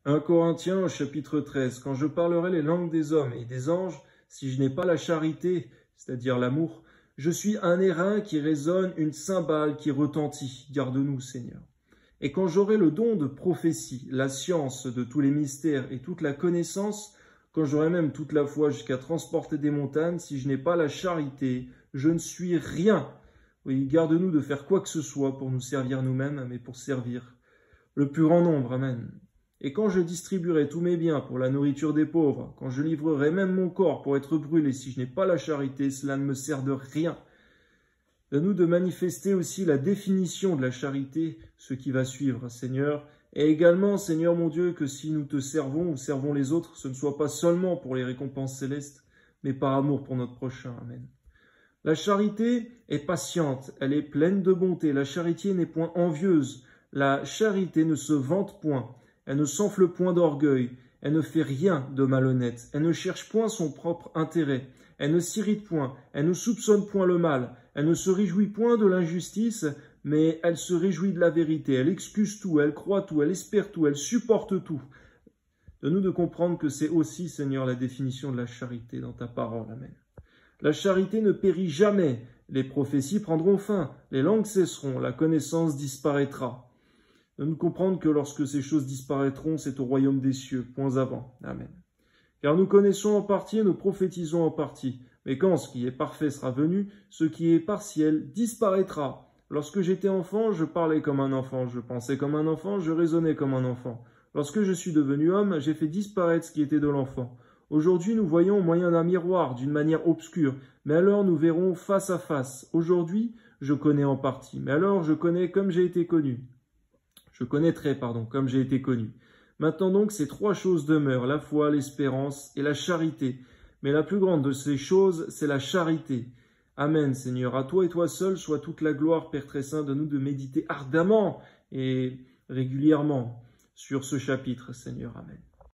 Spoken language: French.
1 Corinthiens au chapitre 13. Quand je parlerai les langues des hommes et des anges, si je n'ai pas la charité, c'est-à-dire l'amour, je suis un airain qui résonne, une cymbale qui retentit. Garde-nous, Seigneur. Et quand j'aurai le don de prophétie, la science de tous les mystères et toute la connaissance, quand j'aurai même toute la foi jusqu'à transporter des montagnes, si je n'ai pas la charité, je ne suis rien. Oui, garde-nous de faire quoi que ce soit pour nous servir nous-mêmes, mais pour servir le plus grand nombre. Amen. Et quand je distribuerai tous mes biens pour la nourriture des pauvres, quand je livrerai même mon corps pour être brûlé, si je n'ai pas la charité, cela ne me sert de rien. Donne-nous de manifester aussi la définition de la charité, ce qui va suivre, Seigneur. Et également, Seigneur mon Dieu, que si nous te servons ou servons les autres, ce ne soit pas seulement pour les récompenses célestes, mais par amour pour notre prochain. Amen. La charité est patiente, elle est pleine de bonté. La charité n'est point envieuse. La charité ne se vante point. Elle ne s'enfle point d'orgueil. Elle ne fait rien de malhonnête. Elle ne cherche point son propre intérêt. Elle ne s'irrite point. Elle ne soupçonne point le mal. Elle ne se réjouit point de l'injustice, mais elle se réjouit de la vérité. Elle excuse tout, elle croit tout, elle espère tout, elle supporte tout. Donne-nous de comprendre que c'est aussi, Seigneur, la définition de la charité dans ta parole. Amen. La charité ne périt jamais. Les prophéties prendront fin. Les langues cesseront. La connaissance disparaîtra. Donne-nous comprendre que lorsque ces choses disparaîtront, c'est au royaume des cieux. Point avant. Amen. Car nous connaissons en partie et nous prophétisons en partie. Mais quand ce qui est parfait sera venu, ce qui est partiel disparaîtra. Lorsque j'étais enfant, je parlais comme un enfant, je pensais comme un enfant, je raisonnais comme un enfant. Lorsque je suis devenu homme, j'ai fait disparaître ce qui était de l'enfant. Aujourd'hui, nous voyons au moyen d'un miroir, d'une manière obscure, mais alors nous verrons face à face. Aujourd'hui, je connais en partie, mais alors je connais comme j'ai été connu. Je connaîtrai, comme j'ai été connu. Maintenant donc, ces trois choses demeurent, la foi, l'espérance et la charité. Mais la plus grande de ces choses, c'est la charité. Amen, Seigneur. À toi et toi seul soit toute la gloire, Père très saint, de nous de méditer ardemment et régulièrement sur ce chapitre, Seigneur. Amen.